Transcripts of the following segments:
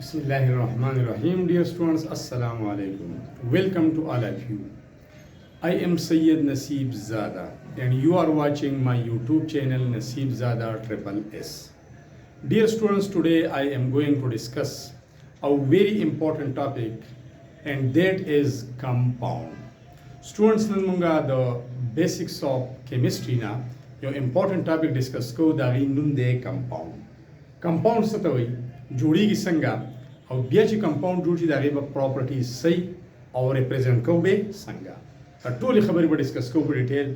Bismillahirrahmanirrahim. Dear students, Assalamu alaikum. Welcome to all of you. I am Sayyid NASIB Zada and you are watching my YouTube channel NASIB Zada Triple S. Dear students, today I am going to discuss a very important topic and that is compound. Students, nunga the basics of chemistry na your important topic discuss ko dari nunde compound. Compound satawai जोड़ीगी संगा और बियाची कंपाउंड जोड़ी दागे बा प्रॉपर्टीज सही और रिप्रेजेंट को बे संगा टोली खबर पर डिस्कस को detail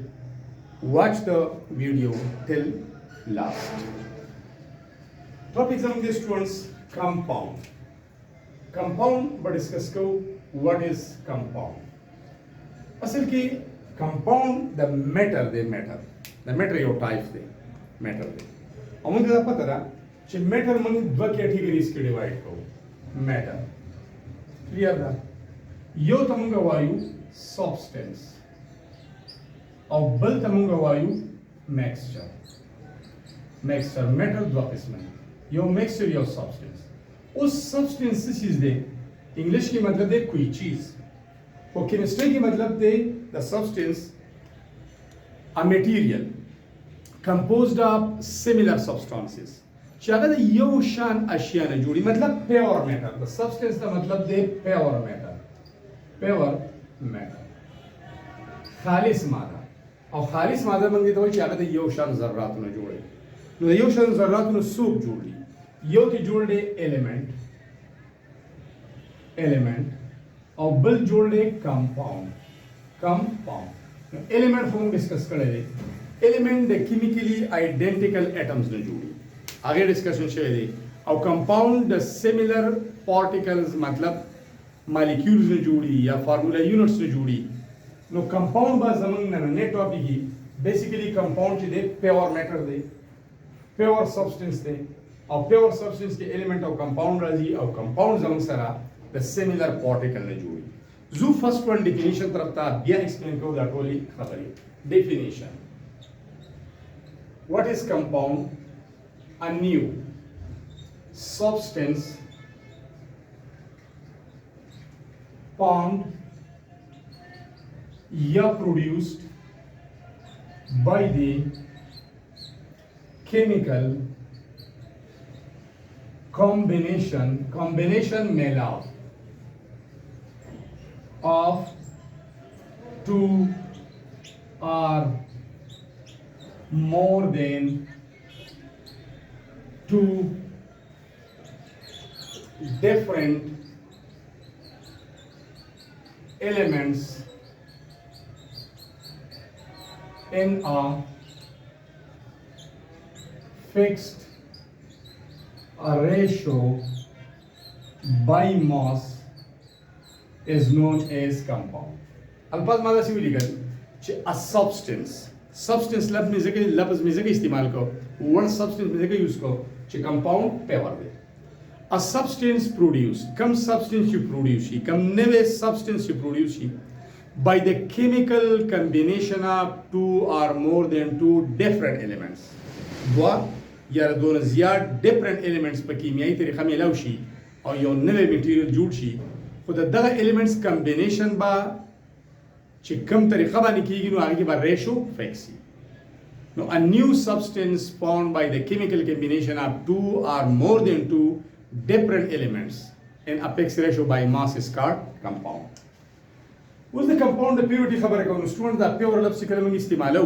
watch the video till last. Topics among the students compound पर डिस्कस को what is compound असल की compound the matter your type दे matter दे और मुझे पता था कि मैटर मन दो कैटेगरीज के डिवाइड करो मैटर क्लियर था यो तमुंगा वायु सब्सटेंस और बल तमुंगा वायु मिक्सचर मैटर दो किस्म है यो मिक्सचर यो सब्सटेंस उस सब्सटेंस से चीज दे इंग्लिश की मतलब दे कोई चीज और केमिस्ट्री की मतलब दे द substance a material composed of similar substances चाहे तो यो शान अशिया ने जुड़ी मतलब प्योर मैटर द सब्सटेंस का मतलब दे प्योर मैटर खालिस मादा और खालिस मादा मंगी तो चाहे तो यो शान जर्रात ने जोड़े नो यो शान जर्रात ने सूप जोड़ी यो की जोड़ दे एलिमेंट और बल जोड़ दे कंपाउंड एलिमेंट हम डिस्कस करेंगे एलिमेंट दे केमिकली आइडेंटिकल एटम्स ने जोड़ी आगे डिस्कशन चाहिए और कंपाउंड द सिमिलर पार्टिकल्स मतलब मॉलिक्यूल्स ने जोड़ी या फार्मूला यूनिट्स ने जोड़ी नो कंपाउंड बा जमन ने टॉपिक ही बेसिकली कंपाउंड दे प्योर मैटर दे प्योर सब्सटेंस दे और प्योर सब्सटेंस के एलिमेंट ऑफ कंपाउंड राजी और कंपाउंड जमन सरा द सिमिलर पार्टिकल ने जोड़ी जो फर्स्ट वन डेफिनेशन तरफ था बिया एक्सप्लेन करो दैट ओनली खबर definition what is compound a new substance formed or produced by the chemical combination made of two or more than two different elements in a fixed ratio by mass is known as compound. अल्फाज मादा से भी लिखा a substance लफ्ज़ में जगह इस्तेमाल को one substance में जगह यूज़ को चे compound पेवर दे a substance produced कम substance you produce ही कम नवे substance you produce he by the chemical combination of two or more than two different elements दो या दोनों ज़्यादा different elements पर कीमियाई तरीक़ा में लाऊशी और यो नवे material जुड़ शी खुदा दगा elements combination बा चे कम तरीक़ा बा निकीगी नो आगे बा ratio fix he Now, a new substance formed by the chemical combination of two or more than two different elements in a fixed ratio by mass is called compound. What's the compound? The purity खबर है कौन student दा pure लफ्ज़ के लम्बी इस्तेमाल हो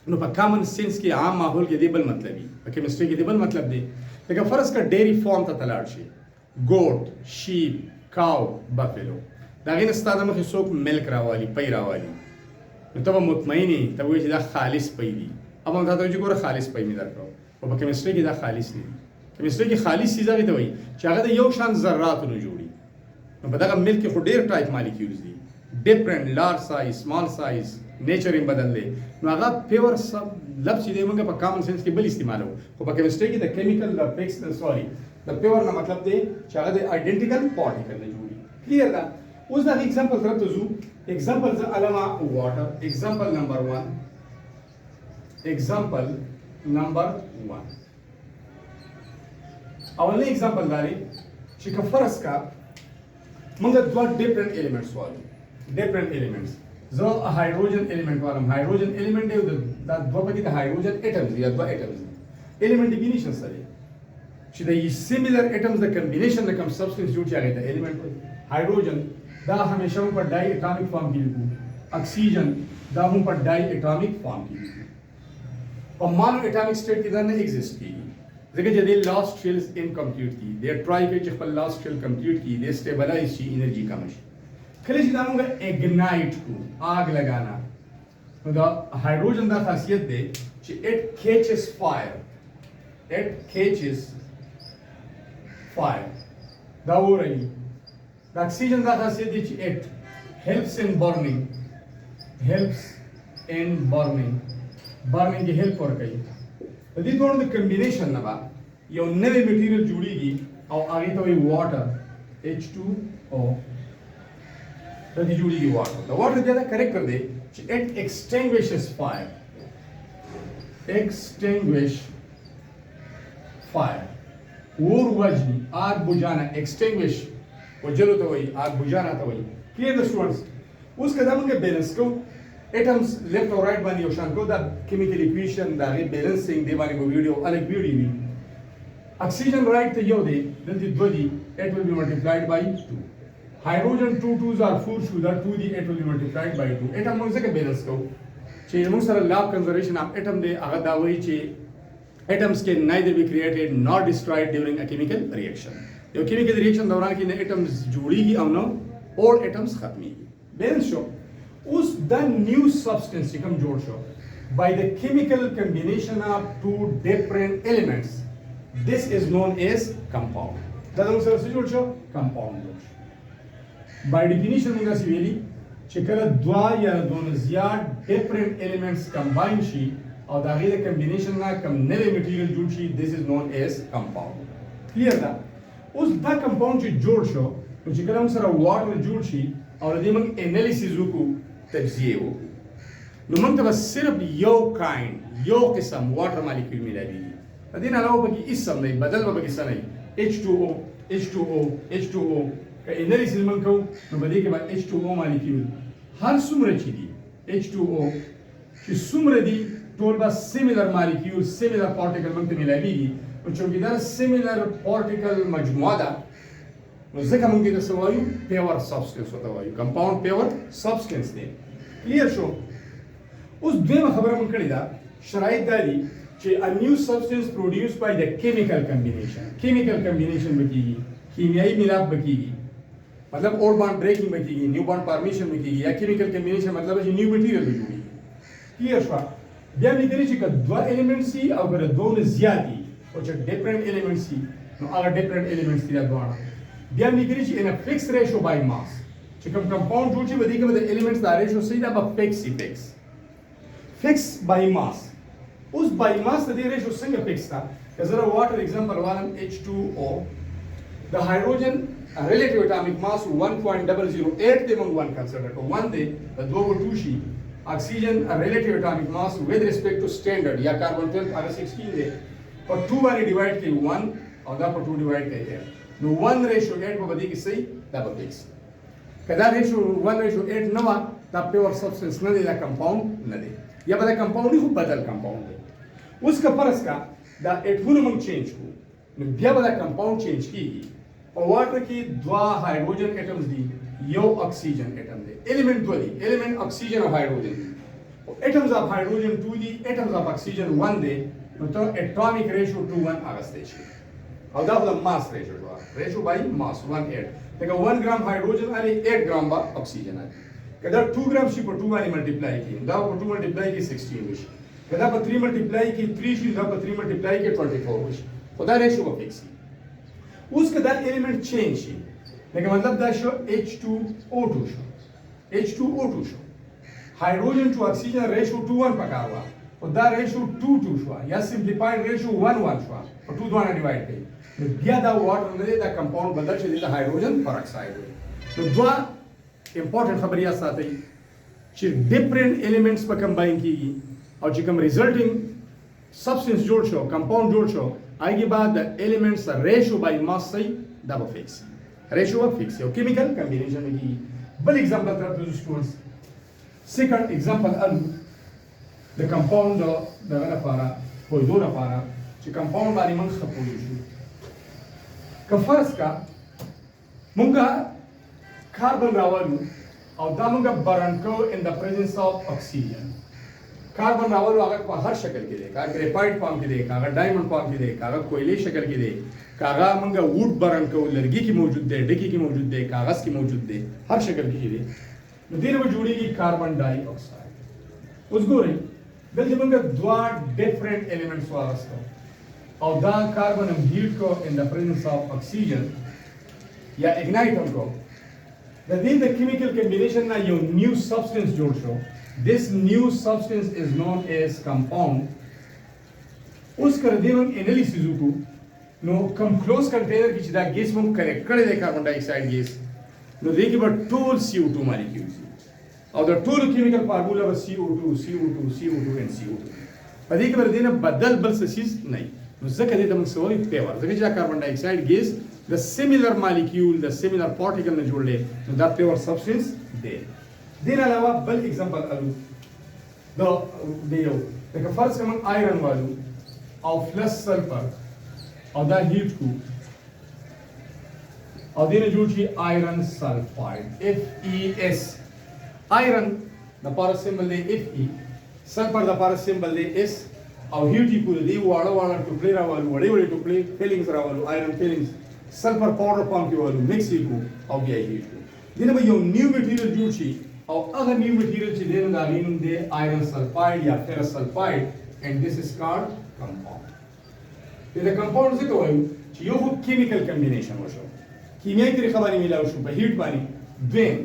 नो पर common sense के आम माहौल के देबल मतलब ही पर chemistry के देबल मतलब दे लेकिन फर्स्ट का dairy form ता तलाड़ शे goat, sheep, cow, buffalo दागिन इस्तादा में खिसोक milk रावाली पई रावाली तब मुतमईनी तब वो जिदा खालिस पई दी अब हम बताते हैं जो कोरा खालिस पई में दर करो और केमिस्ट्री की दा खालिस नहीं केमिस्ट्री की खालिस चीज़ आगे तो वही चाहे तो यो शान ज़र्रात ने जोड़ी मैं बता का मिल्क के खुदेर type molecules the different large size small size nature in बदल ले ना अगर प्योर सब लफ्ज़ चीज़ें मंगे पर कॉमन सेंस के बल इस्तेमाल हो और केमिस्ट्री की the chemical the fix the pure ना मतलब दे चाहे तो आइडेंटिकल पार्टिकल ने जोड़ी क्लियर था उस दा एग्जांपल तरफ तो जू एग्जांपल अलावा वाटर एग्जांपल नंबर 1 अवले एग्जांपल दारी چې که فرض کا موږ دوه ډیفرنٹ ایلیمنټس وایو ډیفرنٹ ایلیمنټس زه هایدروجن ایلیمنٹ وایم هایدروجن ایلیمنٹ دی دا دوه پکې د هایدروجن اټمز یا دوه اټمز ایلیمنٹ ډیفینیشن سره چې د سیمیلر اټمز د کمبینیشن د کوم سبستنس جوړ شي هغه ته ایلیمنٹ وایي هایدروجن دا همیشه په ډای اټامیک فارم کې لیکو اکسیجن دا هم په ډای اټامیک فارم کې لیکو په مانو اټامیک سټیټ کې دا نه ایگزیسټ کیږي ځکه چې د لاست شیلز انکمپلیټ دي د ټرای کې چې خپل لاست شیل کمپلیټ کی د سټیبلایز شي انرژي کم شي کله چې دا موږ اګنایټ کو آگ لگانا نو دا هایدروجن دا خاصیت دی چې اٹ کیچز فایر دا ورایي د اکسیجن دا خاصیت دی چې اٹ helps in burning کې هیلپ ورکوي د دې دوه د کمبینیشن نه به یو نوی میټیریل جوړیږي او هغه ته وایي واټر H2O د دې جوړیږي واټر د واټر دا کریکټر دی چې it extinguishes fire اور وجني آگ بجانا extinguish وجلو ته وایي آگ بجانا ته وایي کلیئر د سټوډنټس اوس که دا موږ بیلنس کوو atoms left or right باندې یو شان کو دا chemical equation دا غي بیلنسینګ دی باندې ویډیو الګ ویډیو وی oxygen right ته یو دی دلته دو دی it will be multiplied by 2 hydrogen 2 2s are 4 should that 2 دی it will be multiplied by 2 atom موږ څنګه بیلنس کو چې موږ سره law of conservation of atom دی هغه دا وایي چې atoms can neither be created nor destroyed during a chemical reaction یو chemical reaction دوران کې نه atoms جوړیږي او نو all atoms ختميږي بیلنس شو اوس دا نیو سبستنس چې کوم جوړ شو by the chemical combination of two different elements this is known as compound دا موږ سره څه جوړ شو compound جوړ شو by definition موږ څه ویلي چې کله دوا یا دونه زیات different elements combine شي او دا غیر combination نه کوم نوی میټیریل جوړ شي this is known as compound clear دا اوس دا compound چې جوړ شو نو چې کله موږ سره water جوړ شي او د دې موږ انالیسیس وکړو تجزیه وکړو نو موږ ته صرف یو کائنډ یو قسم واټر مالیکول ملایوي د دې نه علاوه پکې هیڅ هم نه بدل به پکې څه نه H2O که انالیسیس موږ کوو نو په دې کې به H2O مالیکول هر څومره چې دي H2O چې څومره دي ټول به سیمیلر مالیکول سیمیلر پارټیکل موږ ته ملایوي نو چې دا سیمیلر پارټیکل مجموعه ده نو ځکه موږ دې څه وایو پیور سبستنس ورته وایو کمپاوند پیور سبستنس دی کلیر شو اوس دویمه خبره موږ کړې ده شرایط دا دي چې a new substance produced by the chemical combination به کېږي کیمیایي میلاپ به کېږي مطلب اولډ بانډ بریکینګ به کېږي نیو بانډ فارمیشن به کېږي یا کیمیکل کمبینیشن مطلب چې نیو میټیریل به جوړېږي کلیر شوه بیا موږ کړي چې که دوه ایلیمنټس وي او که د دوه نه زیات وي او چې ډفرنٹ ایلیمنټس وي نو هغه ډفرنٹ ایلیمنټس دي دا دواړه بیا موږ کړي چې in a fixed ratio by mass چې کوم کمپاوند جوړ شي په دې کې به د ایلیمنټس دا ریشیو صحیح ده به فکس by mass اوس by mass د دې ریشیو څنګه فکس ده که زه واټر اگزامپل والم H2O د هایدروجن relative atomic mass 1.008 دی موږ 1 کنسیډر کوو 1 دی د دوه 2 شي oxygen relative atomic mass with respect to standard یا carbon 12 هغه 16 دی په 2 باندې ډیوایډ کوي 1 او دا په 2 ډیوایډ کوي 8 نو 1:8 په دې کې صحیح دا به فکس کدا ریشیو 1:8 نه و دا پیور سبستنس نه دی دا کمپاوند نه دی یا به دا کمپاوند خو بدل کمپاوند دی اوس که فرض کا دا اټونه موږ چینج کوو نو بیا به دا کمپاوند چینج کیږي په واټر کې دوا هایدروجن اټمز دي یو اکسیجن اټم دی ایلیمنٹ دو دي ایلیمنٹ اکسیجن او هایدروجن اټمز اف هایدروجن 2 دي اټمز اف اکسیجن 1 دی نو ته اټومیک ریشیو 2:1 اغستې شي او دا د ماس ریشیو بای ماس 1:8 لکه 1 ګرام هایدروجن علي 8 ګرام با اکسیجن علي کدا 2 ګرام شي په 2 باندې ملټیپلای کی دا په 2 ملټیپلای کی 16 وشي کدا په 3 ملټیپلای کی 3 شي دا په 3 ملټیپلای کی 24 وشي خدا ریشیو به فکس اوس کدا ایلیمنٹ چینج شي لکه مطلب دا شو H2O2 شو هایدروجن ټو اکسیجن ریشیو 2:1 پکاوه او دا ریشیو 2:2 شو یا سمپلیفایډ ریشیو 1:1 شو په 2 باندې ډیوایډ کړي بیا دا واټر نه دی دا کمپاوند بدل شي د هایدروجن پر اکساید وي نو دوه امپورټنت خبرې یاد ساتئ چې ډیفرنٹ ایلیمنټس په کمباین کیږي او چې کوم ریزلټینګ سبستنس جوړ شو کمپاوند جوړ شو آगे بعد the elements the ratio by mass say دا به fix ratio به fix او chemical combination में की बल example तरफ जो students second example ال the compound دا غنا پارا کوئی دو نا پارا چې compound باندې من خپوي شو که فرض کا مونږه carbon راوالو او دا مونږه burn کو in the presence of oxygen carbon Rawal अगर को हर शक्ल के दे कागा ग्रेफाइट फॉर्म के दे कागा डायमंड फॉर्म के दे कागा कोयले शक्ल के दे कागा मंगा वुड बरन को लड़की की मौजूद दे डकी की मौजूद दे कागज की मौजूद दे हर शक्ल की दे नदीर में जुड़ेगी कार्बन डाइऑक्साइड उसको रही दल जब मंगा दो डिफरेंट एलिमेंट्स वारस को और दा कार्बन हम हीट को in the presence of oxygen या इग्नाइट हमको द केमिकल कॉम्बिनेशन ना यो न्यू सब्सटेंस जोड़ show This new substance is known as compound. उस कर दे हम एनालिसिस को नो कम क्लोज कंटेनर की चिदा गैस में करेक्ट कर दे कार्बन डाइऑक्साइड गैस नो देखिए बट टोल CO2 मॉलिक्यूल्स और the toll chemical formula was CO2 CO2 CO2 and CO2 पदी के बरदे ने बदल बल चीज नहीं नो जके दे तम सोई पेवर जके जा carbon dioxide gas the similar molecule the similar particle ने जोड़ ले नो द पेवर सब्सटेंस दे दिन अलावा बल एग्जांपल अलू दो देयो देखो फर्स्ट हम आयरन वालू और प्लस सल्फर और द हीट को और दिन जोड़ी आयरन सल्फाइड FeS आयरन द पावर सिंबल दे Fe सल्फर द पावर सिंबल दे S और हीट को दे वाला वाला टुकड़े रावालू बड़े बड़े टुकड़े फिलिंग्स रावालू iron filings sulphur powder form की वालू मिक्स को और गया हीट को दिन में यो न्यू मटेरियल जोड़ी और अगर न्यू मटेरियल से देने गालीन दे आयरन सल्फाइड या ferrous sulphide and this is called compound ये कंपाउंड से तो है कि यो केमिकल कॉम्बिनेशन हो शो कीमियाई तरीका बानी मिला शो पे हीट बानी व्हेन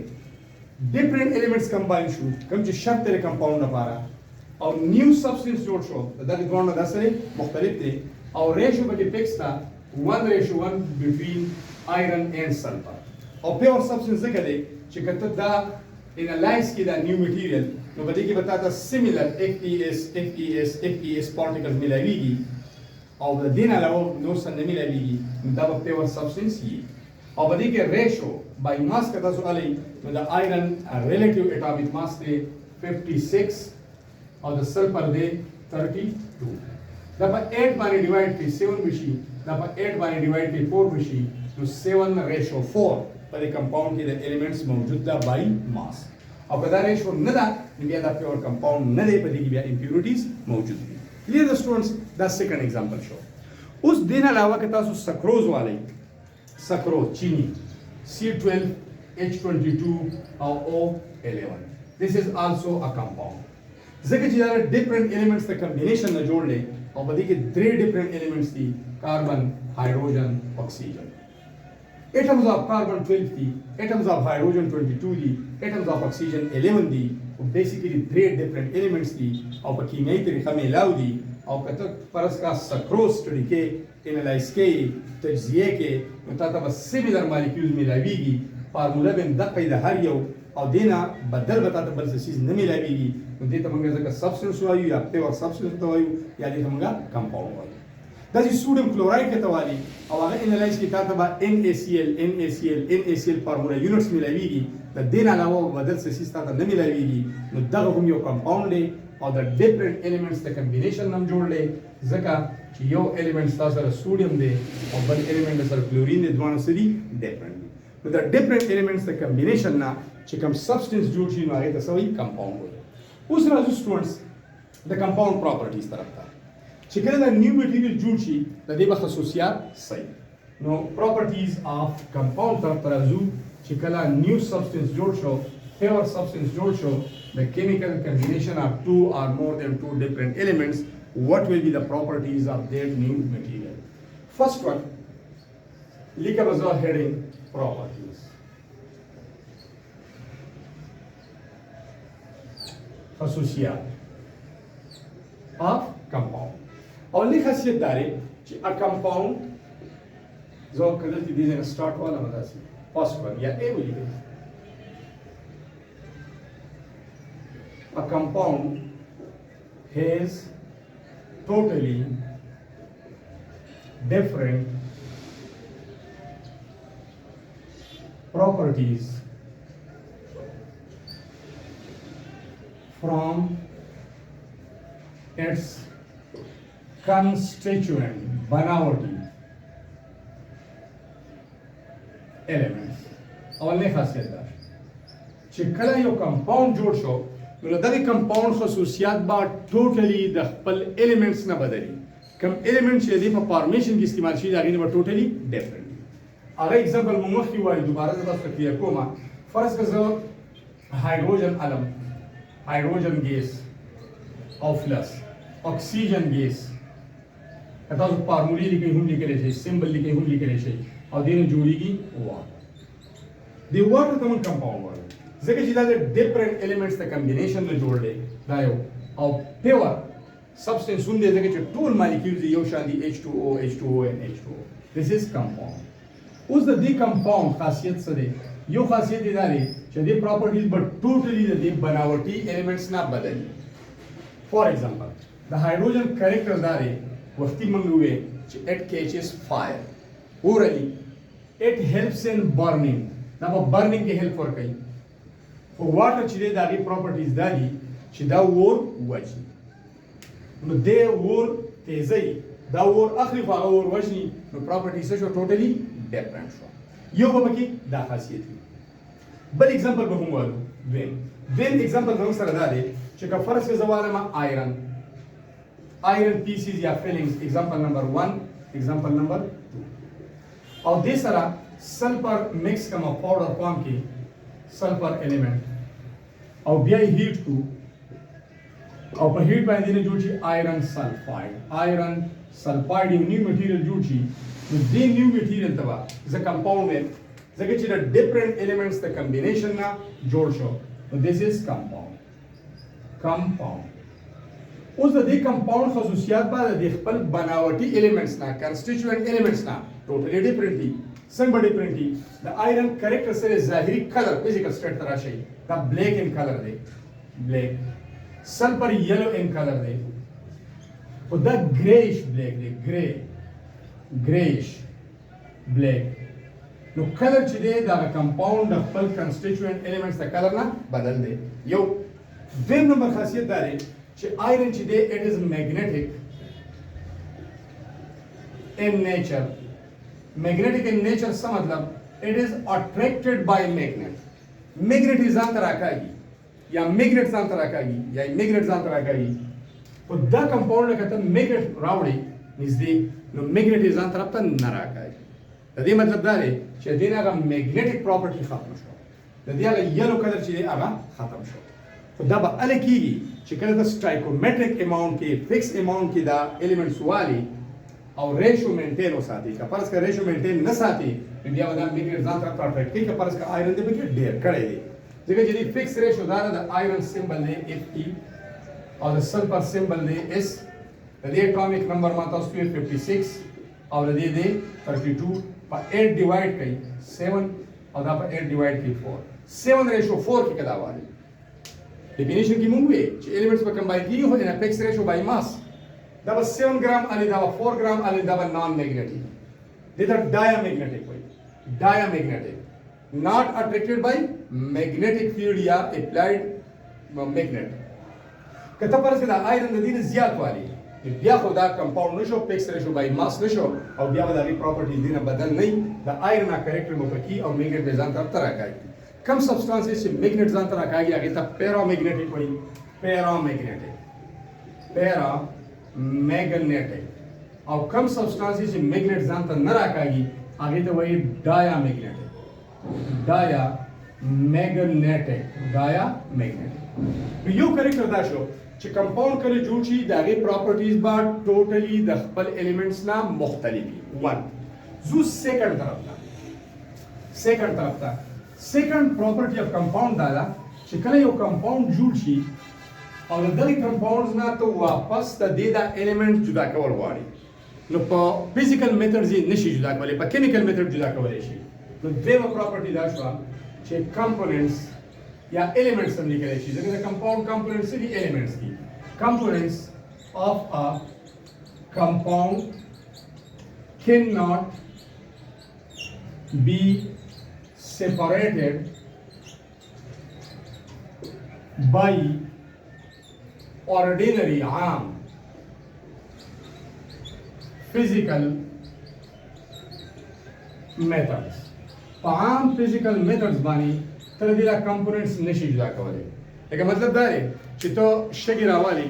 डिफरेंट एलिमेंट्स कंबाइन शो कम जो शर्त तेरे कंपाउंड ना पारा और न्यू सब्सटेंस जोड़ शो that is one of the मुख्तलिफ थे और रेशियो पे फिक्स था 1:1 बिटवीन आयरन एंड सल्फर और प्योर सब्सटेंस से कदे चिकत दा एनालाइज की द न्यू मटेरियल तो बदी की बताता सिमिलर FeS पार्टिकल्स मिलाएगी और दिन अलावा दो संदे मिलाएगी तब पेवर सब्सटेंस ये और बदी के रेशो बाय मास का तो अलग तो द आयरन रिलेटिव एटॉमिक मास दे 56 और द सल्फर दे 32 दब 8 बारे डिवाइड पे 7 विशी दब 8 बारे डिवाइड पे 4 विशी तो 7:4 पर एक कंपाउंड के एलिमेंट्स मौजूद था बाई मास अब अगर रेशो न दा इंडिया दा प्योर कंपाउंड न दे पर की इंप्योरिटीज मौजूद थी clear the students the second example show उस दिन अलावा के तासु सक्रोज वाले सक्रोज चीनी C12H22 और O11 this is also a compound जगह जिधर डिफरेंट एलिमेंट्स का कॉम्बिनेशन न जोड़ ले और बदी के 3 डिफरेंट एलिमेंट्स थी carbon hydrogen oxygen atoms of carbon 12 थी atoms of hydrogen 22 थी atoms of oxygen 11 थी वो basically 3 different elements थी और कीमियाई तरीका में लाऊ दी और कतक परस का सक्रोज स्टडी के एनालाइज के तज्जिए के मतलब सिमिलर मॉलिक्यूल्स मिलावीगी फार्मूला में दक्का इधर हर यो और देना बदल बताता बल से चीज न मिलावीगी तो देता मंगा जगह सब्सटेंस वायु या पेवर सब्सटेंस तो वायु या देता मंगा कंपाउंड वायु दैट इज सोडियम क्लोराइड के तवाली और अगर एनालाइज की था तब NaCl फार्मूला यूनिट्स मिलावीगी द दिन अलावा बदल से चीज था न मिलावीगी तो दग हम यो कंपाउंड है और the different elements the combination हम जोड़ ले जका कि यो एलिमेंट्स था सर सोडियम दे और बल एलिमेंट सर क्लोरीन दे दोनों से डिफरेंट तो the different elements the combination ना चिकम सब्सटेंस जोड़ ची ना है तो सभी कंपाउंड हो उस Raju students the compound properties तरफ था चिकन द न्यू मटेरियल जोड़ ची द देबा खसूसियात सही नो प्रॉपर्टीज ऑफ कंपाउंड तरफ राजू चिकन न्यू सब्सटेंस जोड़ show pure substance don't show the chemical combination of 2 or more than 2 different elements, what will be the properties of their new material? First one, look at the heading properties. Khasusiyaat of compound. Only khasiyat dare कि a compound जो कलर की दीजिए start वाला बता सी first one या A बोलिए a compound has totally different properties from its constituent बनावटी elements. اولنی خاصیت دا چې کله یو کمپاوند جوړ شو نو دغه کمپاوند خصوصیات با ټوټلی د خپل ایلیمنټس نه بدلي. کوم ایلیمنټ چې د په فارمیشن کې استعمال شي دا غي نه ټوټلی ډیفرنٹ. هغه ایگزامپل موږ مخکې وایو دوباره زه تاسو ته کوم. فرض کړه زه هایدروجن علم هایدروجن ګیس او فلس اکسیجن ګیس تاسو فارمولې لیکي هم لیکلی شي سمبل لیکي هم لیکلی شي او دینه جوړیږي واټر. دی واټر ته موږ کمپاوند وایو ځکه چې دا د ډیفرنٹ ایلیمنټس د کمبینیشن نه جوړ دی دا یو او پیور سبسټنس هم دی ځکه چې ټول مالیکولز یو شان دي H2O H2O and H2O. This is compound. اوس د دې کمپاوند خاصیت څه دی؟ یو خاصیت دا دی چې دې پراپرټیز به ټوټلی د دې بناوټي ایلیمنټس نه بدلي. فار ایگزامپل د هایدروجن کریکټر دا دی وختي موږ وایو چې it catches fire. orally it helps in burning. دا په برنینګ کې هیلپ ورکوي. خو واټر چې دی د هغې پراپرټیز دا دي چې دا اور وچني. نو دی اور تیزوي دا اور اخلي خو هغه اور وچني نو پراپرټیز څه شو ټوټلي ډیفرنٹ شو. یو به پکې دا خاصیت وي. بل ایگزامپل به هم وایو دویم ایگزامپل زموږ سره دا دی چې که فرض کړه زه وایم آیرن پیسز یا فیلنګز ایگزامپل نمبر 1 ایگزامپل نمبر 2 او دې سره سلفر مکس کوم پاوډر فارم کې سلفر ایلیمنٹ او بیا یې هیټ کو او په هیټ باندې نه جوړ شي آیرن سلفاید یو نیو میټیریل جوړ شي. نو دې نیو میټیریل ته به زه کمپاوند وایم ځکه چې د ډیفرنٹ ایلیمنټس د کمبینیشن نه جوړ شو نو دیس از کمپاوند. اوس د دې کمپاوند خصوصیات به د خپل بناوټي ایلیمنټس نه کنسټیټیوئنټ ایلیمنټس نه ټوټلی ډیفرنٹ دي. څنګه به ډیفرنٹ دي؟ د آیرن کریکټر سره ظاهري کلر فزیکل سټیټ ته راشي دا بلیک ان کلر دی بلیک. سلفر یلو ان کلر دی او دا گریش بلیک دی گریش بلیک. نو کلر چې دی دا کمپاوند د خپل کنسټیټیوئنټ ایلیمنټس د کلر نه بدل دی. یو دویم نمبر خاصیت دا دی چې آیرن چې دی اٹ از میګنیټک in nature. Magnetic in nature څه مطلب؟ it is attracted by magnet. magnet ځان ته راکاږي یا magnet ځان ته راکاږي یا magnet ځان ته راکاږي. په دا کمپاوند کې ته magnet راوړي نږدې نو magnet ځان طرف ته نه راکاږي. د دې مطلب دا دی چې دې هغه magnetic property ختم شو. د دې هغه yellow color چې دی هغه ختم شو. خو دا به ال کېږي چې کله ته stoichiometric amount کې fixed amount کې دا elements والي او ریشو مینټین وساتي. که فرض کړه ریشو مینټین نه ساتي نو بیا به دا میګنیټ ځان طرف ته اټریکټ کوي. که فرض کړه آیرن دې پکې ډېر کړی دی ځکه چې دې فکس ریشو دا د آیرن سمبل دی Fe او د سلفر سمبل دی S. د دې اټامیک نمبر ما تاسو ته 56 او د دې دی 32 په 8 ډیوایډ کوي 7 او دا په 8 ډیوایډ کوي 4 7 ریشو 4 کې کدا والی ډیفینیشن کې مونږ وی چې ایلیمنټس په کمباین کیږي خو د فکس ریشو بای ماس دا به 7 ګرام علي دا به 4 ګرام علي دا به نان میګنیټیک. دې ته ډایامګنیټیک وایي. ډایامګنیټیک not attracted by magnetic field یا applied magnet. کته پر څه دا آیرن د دې زیات والی بیا خو دا کمپاوند نشو فکس ریشو بای ماس نشو او بیا به دا غي پراپرټیز دینه بدل نه د آیرن کریکټر مو پکې او میګنیټ به ځان طرف ته راکاږي. کم سبسټانسز چې میګنیټ ځان ته راکاږي هغه ته پیرامګنیټیک وایي. پیرامګنیټیک او کم سبسټانسز چې میګنیټ ځان ته نه راکاږي هغه ته وایي ډایامګنیټیک. یو کریکټر دا شو چې کمپاوند کله جوړ شي د هغې پراپرټیز به ټوټلي د خپل ایلیمنټس نه مختلف وي. 1 زو سیکنډ طرف ته سیکنډ پراپرټي اف کمپاوند دا ده چې کله یو کمپاوند جوړ شي او د دغې کمپاوندز نه ته واپس د دې دا ایلیمنټ جدا کول غواړي نو په فزیکل میتډز یې نشي جدا کولی په کیمیکل میتډ جدا کولی شي. نو دویمه پراپرټي دا شوه چې کمپوننټس یا ایلیمنټس هم لیکلی شي ځکه د کمپاوند کمپوننټس څه دي ایلیمنټس دي. components of a compound cannot be separated by ordinary عام physical methods. عام physical methods باندې تر دې لا components نشي جدا کولای. لکه مطلب دا دی چې ته شګې راوالي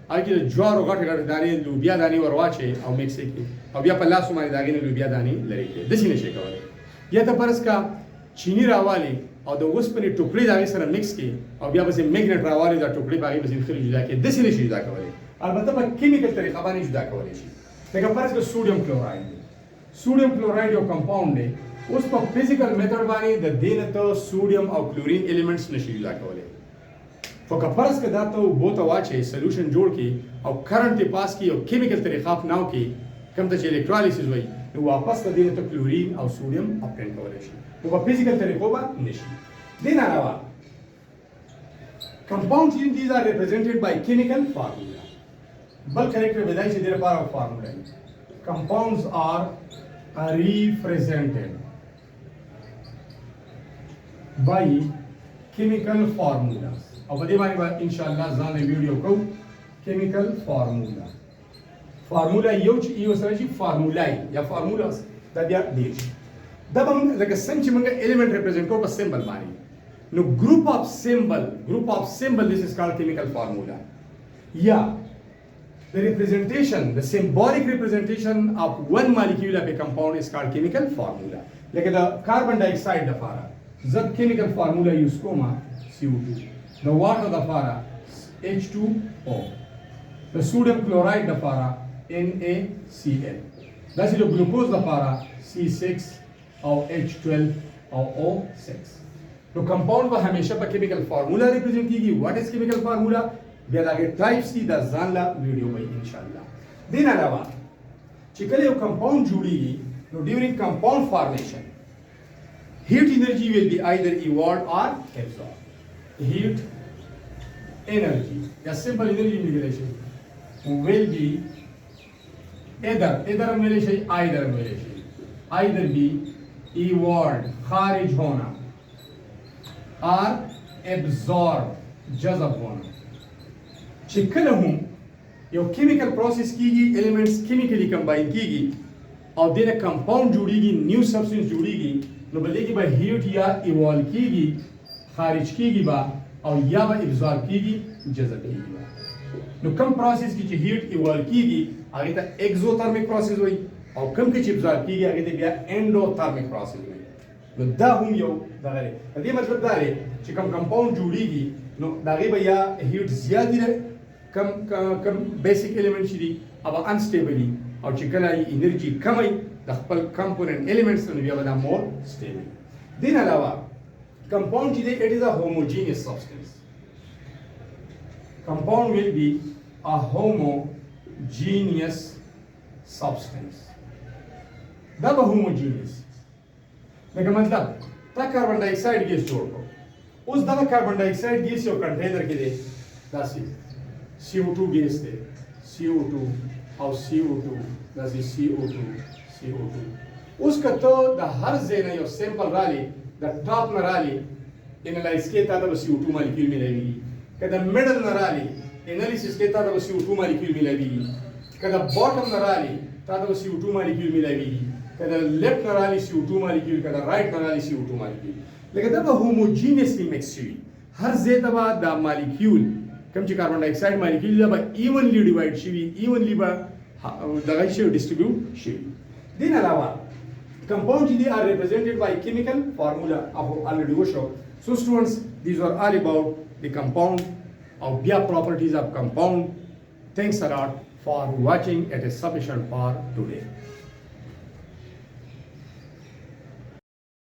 هغه د جوارو غټ غټ دانې لوبیا دانې ورواچي او میکس کړي او بیا په لاس باندې داګې نه لوبیا دانې لري کړي د څه نشي کولای. یا ته پرس کا چینی راوالي او د اوسپنې ټوکړې داګې سره میکس کړي او بیا به میګنیټ راوالي دا ټوکړې باندې به خري جدا کړي د څه نشي جدا کولای. البته په کیمیکل طریقه باندې جدا کولای شي. لکه پرس کا سوډیم کلوراید سوډیم کلوراید یو کمپاوند دی. اوس په فزیکل میتھډ باندې د دینه ته سوډیم او کلورین الیمنټس نشي جدا کولای. خو که فرض کړه دا ته اوبو ته واچي سولوشن جوړ کړي او کرنٹ یې پاس کړي او کیمیکل طریقه اپناو کړي کوم ته چې الکترالیسیس وایي نو واپس ته دینه ته کلورین او سوډیم اپټین کولای شي. خو په فزیکل طریقو باندې نشي. دین علاوه compounds in these are represented by chemical formula. بل کریکټر بدای چې د لپاره فارمولا compounds are represented by chemical formulas. او په دې باندې ان شاء الله ځان ویډیو کوم chemical formula. فارمولا یو چې یو سره شي فارمولای یا فارمولاز دا بیا دی. دا به لکه څنګه چې موږ element represent کوو په symbol باندې نو group of symbol this is called chemical formula. Yeah, the representation, the symbolic representation of one molecule of a compound is called chemical formula. Like the carbon dioxide the fara, the chemical formula use coma CO2. The water the fara H2O. The sodium chloride the fara NaCl. That's the glucose the fara C6 or H12 or O6. तो कंपाउंड को हमेशा पर chemical formula represent कीगी. What is chemical formula बे आगे टाइप्स की द जानला वीडियो में इंशाल्लाह. दिन अलावा चिकले यो कंपाउंड जुड़ीगी know during compound formation heat energy will be either evolved or absorbed. Heat energy या simple energy regulation will be either be evolved खारिज होना or absorb जज़ब होना. चिकल हूँ यो केमिकल प्रोसेस कीगी एलिमेंट्स केमिकली कंबाइन कीगी और देने कंपाउंड जुड़ीगी न्यू सब्सटेंस जुड़ीगी नो बल्कि बा हीट या इवॉल्व कीगी खारिज कीगी बा और या बा एब्जॉर्ब कीगी जज़ब कीगी बा. नो कम प्रोसेस की हीट इवॉल्व कीगी आगे तक एक्सोथर्मिक प्रोसेस हुई और कम की एब्जॉर्ब कीगी आगे तक बिया एंडोथर्मिक प्रोसेस हुई. نو دا هم یو دغه دی. دې مطلب دا دی چې کوم کمپاوند جوړیږي نو دغه به یا هیټ زیات دی کم بیسیک الیمنٹ شي دي او انستیبل او چې کله یې انرژي کمای د خپل کمپوننت الیمنټس نو بیا به دا مور سټیبل. دین علاوه کمپاوند چې دی اټ از ا هوموجینیس سبستانس. کمپاوند will be a homogeneous substance. دا به homogeneous لکه مطلب تا کاربن ډای اکساید ګیس جوړ کړو. اوس دا کاربن ډای اکساید ګیس یو کنټینر کې دی دا CO2 ګیس دی CO2 او CO2 دا CO2. اوس کته د هر ځای نه یو سیمپل رالی د ټاپ نه رالی انالایز کې تا د CO2 مالیکول ملایوي. کله میډل نه رالی انالیسیس کې تا د CO2 مالیکول ملایوي. کله باټم نه رالی تا د CO2 مالیکول ملایوي. کله لیفت نه رالی CO2 مالیکول کله رائټ نه رالی CO2 مالیکول. لکه دا به هوموجینیسلی مکس شي. هر ځای ته به دا مالیکول کوم چې کاربن ډای اکساید مالیکول دا به ایونلی ډیوایډ شي ایونلی به دغه شی ډیسټریبیوټ شي. دین علاوه compounds they are represented by chemical formula of already show. So students, these are all about the compound of their properties of compound. Thanks a lot for watching. It is sufficient for today.